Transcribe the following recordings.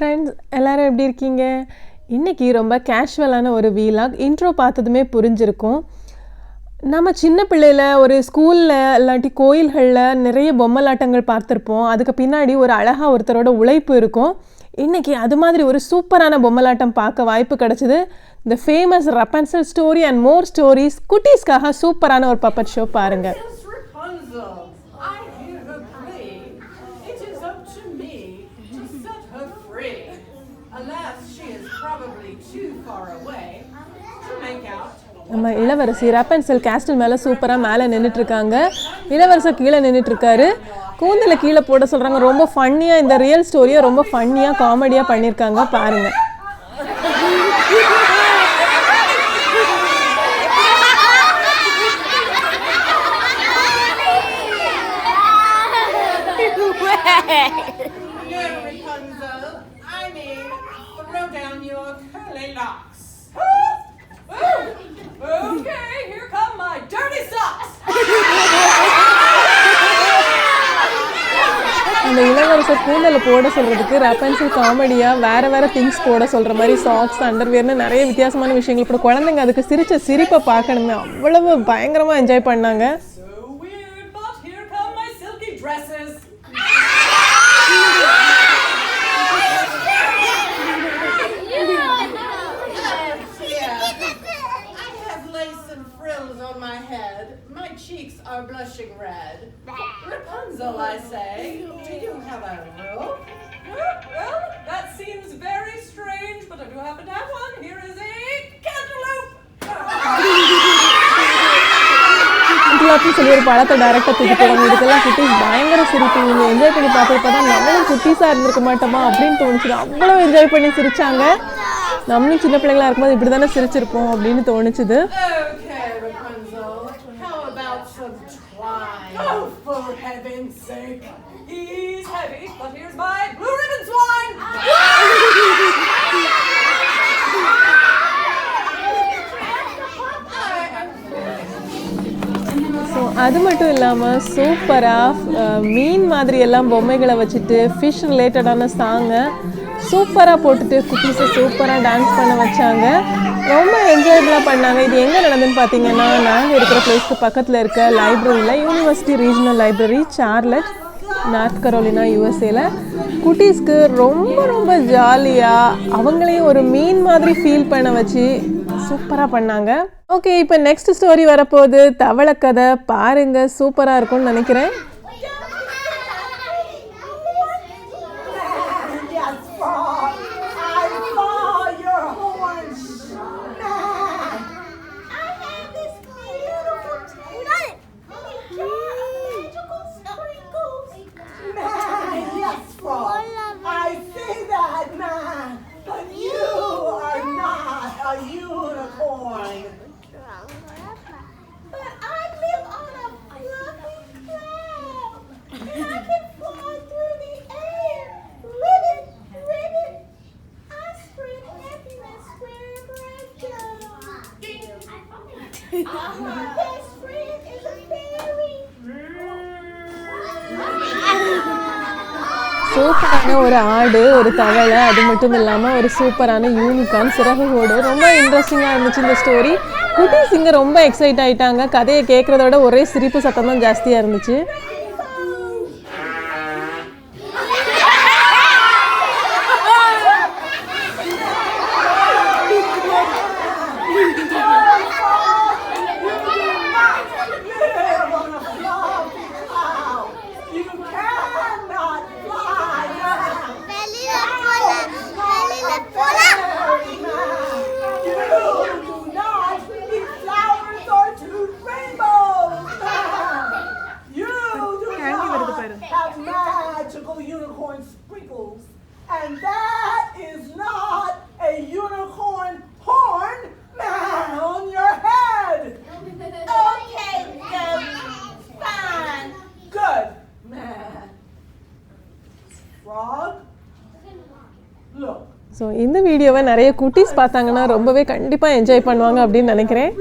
Friends எல்லாரும் எப்படி இருக்கீங்க? இன்றைக்கி ரொம்ப கேஷுவலான ஒரு வீலாக். இன்ட்ரோ பார்த்ததுமே புரிஞ்சிருக்கும். நம்ம சின்ன பிள்ளையில் ஒரு ஸ்கூலில் இல்லாட்டி கோயில்களில் நிறைய பொம்மலாட்டங்கள் பார்த்துருப்போம். அதுக்கு பின்னாடி ஒரு அழகாக ஒருத்தரோட உழைப்பு இருக்கும். இன்றைக்கி அது மாதிரி ஒரு சூப்பரான பொம்மலாட்டம் பார்க்க வாய்ப்பு கிடச்சிது. இந்த famous Rapunzel story and more stories குட்டீஸ்க்காக சூப்பரான ஒரு பப்பட் ஷோ பாருங்கள். நம்ம இளவரசி ரப்பன்சல் கேஸ்டல் மேலே சூப்பராக மேலே நின்றுட்டுருக்காங்க. இளவரசர் கீழே நின்றுட்டுருக்காரு. கூந்தலை கீழே போட சொல்கிறாங்க. ரொம்ப ஃபன்னியாக இந்த ரியல் ஸ்டோரியை ரொம்ப ஃபன்னியாக காமெடியாக பண்ணியிருக்காங்க பாருங்கள். அந்த இளவரசர் கூந்தலை போட சொல்கிறதுக்கு ரப்பன்சல் காமெடியாக வேறு திங்ஸ் போட சொல்கிற மாதிரி சாக்ஸ் அண்டர்வேர்னு நிறைய வித்தியாசமான விஷயங்கள் இப்போ குழந்தைங்க அதுக்கு சிரிப்பை பார்க்கணுமே, அவ்வளவு பயங்கரமாக என்ஜாய் பண்ணாங்க. Cheeks are blushing red. Rapunzel, I say, do you have a rope? Well, that seems very strange, but I do happen to have one. Here is a cantaloupe. இப்படி சொல்லி ஒரு படத்தை டைரக்டாக தூக்கி போவாங்க. இதுக்கெல்லாம் குட்டீஸ் பயங்கர சிரிப்பு. இவங்க என்ஜாய் பண்ணி பார்த்துட்டு தான் நம்மளும் குட்டீஸாக இருந்திருக்க மாட்டோமா அப்படின்னு தோணுச்சு. அவ்வளோ என்ஜாய் பண்ணி சிரிச்சாங்க. நம்மளும் சின்ன பிள்ளைங்களா இருக்கும்போது இப்படி தானே சிரிச்சிருப்போம் அப்படின்னு தோணுச்சுது. Oh, for heaven's sake! He's heavy, but here's my blue ribbon swine! So அது மட்டும் இல்லாமல் சூப்பராக மீன் மாதிரி எல்லாம் பொம்மைகளை வச்சுட்டு ஃபிஷ் ரிலேட்டடான சாங்கை சூப்பராக போட்டுட்டு குட்டீஸை சூப்பராக டான்ஸ் பண்ண வச்சாங்க. ரொம்ப என்ஜாயபுளாக பண்ணாங்க. இது எங்கே நடந்துன்னு பார்த்தீங்கன்னா, நாங்கள் இருக்கிற பிளேஸ்க்கு பக்கத்தில் இருக்க லைப்ரரியில், university regional library, Charlotte, North Carolina, யூஎஸ்ஏல குட்டீஸ்க்கு ரொம்ப ஜாலியாக அவங்களையும் ஒரு மீன் மாதிரி ஃபீல் பண்ண வச்சு சூப்பராக பண்ணாங்க. ஓகே, இப்போ நெக்ஸ்ட் ஸ்டோரி வரப்போகுது. தவளை கதை பாருங்கள், சூப்பராக இருக்கும்னு நினைக்கிறேன். சூப்பரான ஒரு ஆடு, ஒரு தவளை, அது மட்டும் இல்லாமல் ஒரு சூப்பரான யூனிகார்ன் சிறகுகோடு. ரொம்ப இன்ட்ரெஸ்டிங்காக இருந்துச்சு இந்த ஸ்டோரி. குட்டீஸ் இங்கே ரொம்ப எக்ஸைட் ஆகிட்டாங்க. கதையை கேட்குறதோட ஒரே சிரிப்பு சத்தம் தான் ஜாஸ்தியாக இருந்துச்சு. And that is not a unicorn horn, man, on your head. Okay, good. Fine. Good, man. Frog, look. So இந்த வீடியோவை நிறைய குட்டீஸ் பார்த்தாங்கன்னா ரொம்பவே கண்டிப்பாக என்ஜாய் பண்ணுவாங்க அப்படின்னு நினைக்கிறேன்.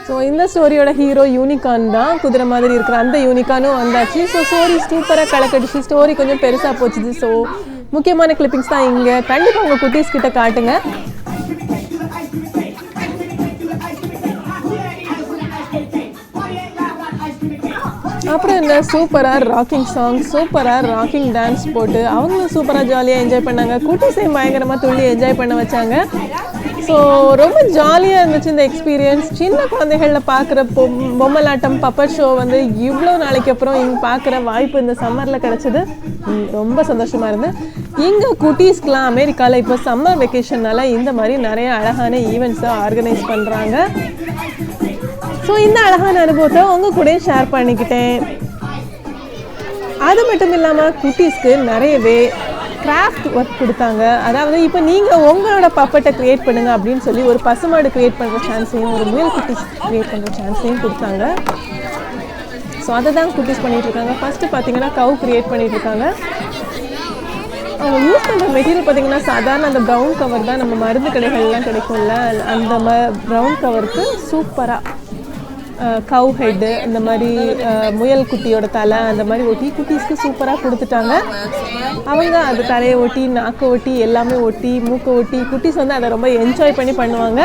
ஸோ இந்த ஸ்டோரியோட ஹீரோ யூனிகார்ன் தான், குதிரை மாதிரி இருக்கிற அந்த யூனிகார்னும் வந்தாச்சு. ஸோ ஸ்டோரி சூப்பராக கலக்கடிச்சு, ஸ்டோரி கொஞ்சம் பெருசாக போச்சுது. ஸோ முக்கியமான கிளிப்பிங்ஸ் தான் இங்கே. கண்டிப்பாக உங்கள் குட்டீஸ் கிட்ட காட்டுங்க. அப்புறம் இந்த சூப்பராக ராக்கிங் சாங், சூப்பராக ராக்கிங் டான்ஸ் போட்டு அவங்களும் சூப்பராக ஜாலியாக என்ஜாய் பண்ணாங்க. குட்டீஸையும் பயங்கரமாக துள்ளி என்ஜாய் பண்ண வச்சாங்க. ஸோ ரொம்ப ஜாலியாக இருந்துச்சு இந்த எக்ஸ்பீரியன்ஸ். சின்ன குழந்தைகளில் பார்க்குற பொம்மலாட்டம் பப்பட் ஷோ வந்து இவ்வளோ நாளைக்கு அப்புறம் இங்கே பார்க்குற வாய்ப்பு இந்த சம்மரில் கிடச்சிது. ரொம்ப சந்தோஷமாக இருந்து. இங்கே குட்டீஸ்க்கெலாம் அமெரிக்காவில் இப்போ சம்மர் வெக்கேஷனால் இந்த மாதிரி நிறைய அழகான ஈவெண்ட்ஸை ஆர்கனைஸ் பண்ணுறாங்க. ஸோ இந்த அழகான அனுபவத்தை உங்கள் கூட ஷேர் பண்ணிக்கிட்டேன். அது மட்டும் இல்லாமல் குட்டீஸ்க்கு நிறையவே கிராஃப்ட் ஒர்க் கொடுத்தாங்க. அதாவது இப்போ நீங்கள் உங்களோட பப்பட்டை க்ரியேட் பண்ணுங்கள் அப்படின்னு சொல்லி ஒரு பசுமாடு க்ரியேட் பண்ணுற சான்ஸையும் ஒரு முயல் குட்டீஸ் க்ரியேட் பண்ணுற சான்ஸையும் கொடுத்தாங்க. ஸோ அதை தான் குட்டீஸ் பண்ணிகிட்ருக்காங்க. ஃபஸ்ட்டு பார்த்தீங்கன்னா கவு க்ரியேட் பண்ணிகிட்ருக்காங்க. அவங்க யூஸ் பண்ணுற மெட்டீரியல் பார்த்திங்கன்னா சாதாரண அந்த ப்ரௌன் கவர் தான், நம்ம மருந்து கடைகள்லாம் கிடைக்கும்ல அந்த ப்ரௌன் கவருக்கு சூப்பராக கவு ஹெட்டு, இந்த மாதிரி முயல் குட்டியோட தலை அந்த மாதிரி ஒட்டி குட்டீஸ்க்கு சூப்பராக கொடுத்துட்டாங்க. அவங்க அது தலையை ஒட்டி, நாக்கை ஒட்டி, எல்லாமே ஒட்டி, மூக்கை ஒட்டி குட்டீஸ் வந்து அதை ரொம்ப என்ஜாய் பண்ணி பண்ணுவாங்க.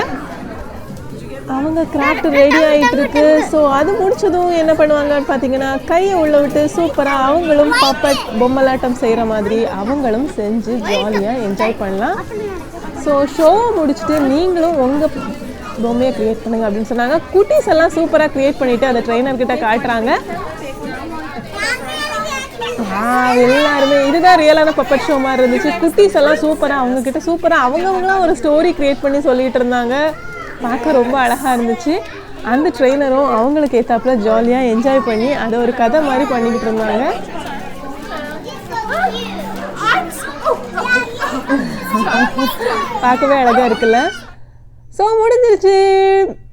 அவங்க கிராஃப்ட் ரெடி ஆகிட்டு இருக்கு. ஸோ அது முடிச்சதும் என்ன பண்ணுவாங்கன்னு பார்த்தீங்கன்னா கையை உள்ள விட்டு சூப்பராக அவங்களும் பப்பட் பொம்மலாட்டம் செய்கிற மாதிரி அவங்களும் செஞ்சு ஜாலியாக என்ஜாய் பண்ணலாம். ஸோ ஷோவை முடிச்சுட்டு நீங்களும் உங்கள் பொம்மையை க்ரியேட் பண்ணுங்க அப்படின்னு சொன்னாங்க. குட்டீஸ் எல்லாம் சூப்பராக க்ரியேட் பண்ணிவிட்டு அந்த ட்ரெயினர்கிட்ட காட்டுறாங்க. எல்லாருமே இதுதான் ரியலான பப்பட் ஷோ மாதிரி இருந்துச்சு. குட்டீஸ் எல்லாம் சூப்பராக அவங்கக்கிட்ட சூப்பராக அவங்கவுங்களாம் ஒரு ஸ்டோரி க்ரியேட் பண்ணி சொல்லிகிட்டு இருந்தாங்க. பார்க்க ரொம்ப அழகாக இருந்துச்சு. அந்த ட்ரெயினரும் அவங்களுக்கு ஏற்றாப்புல ஜாலியாக என்ஜாய் பண்ணி அதை ஒரு கதை மாதிரி பண்ணிக்கிட்டு இருந்தாங்க. பார்க்கவே அழகாக இருக்குல்ல. ஸோ முடிஞ்சிருச்சு.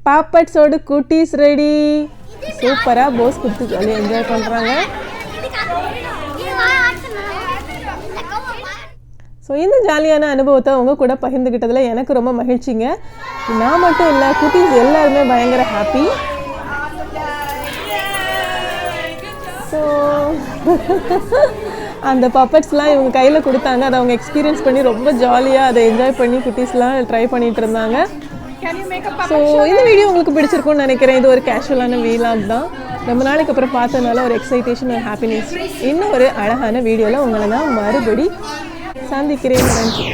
பாப்பட்ஸோட குட்டீஸ் ரெடி. சூப்பராக போஸ் கொடுத்து ஜாலியாக என்ஜாய் பண்ணுறாங்க. ஸோ இந்த ஜாலியான அனுபவத்தை உங்கள் கூட பகிர்ந்துக்கிட்டதில் எனக்கு ரொம்ப மகிழ்ச்சிங்க. நான் மட்டும் இல்லை, குட்டீஸ் எல்லாருமே பயங்கர ஹாப்பி. ஸோ அந்த பப்பட்ஸ்லாம் இவங்க கையில் கொடுத்தாங்க. அதை அவங்க எக்ஸ்பீரியன்ஸ் பண்ணி ரொம்ப ஜாலியாக அதை என்ஜாய் பண்ணி குட்டீஸ்லாம் ட்ரை பண்ணிகிட்டு இருந்தாங்க. ஸோ இந்த வீடியோ உங்களுக்கு பிடிச்சிருக்கும்னு நினைக்கிறேன். இது ஒரு கேஷுவலான வீலாக் தான். ரொம்ப நாளைக்கு அப்புறம் பார்த்ததுனால ஒரு எக்ஸைட்டேஷன், ஒரு ஹாப்பினஸ். இன்னும் ஒரு அழகான வீடியோவில் உங்களை நான் மறுபடி சந்திக்கிறேன். நன்றி.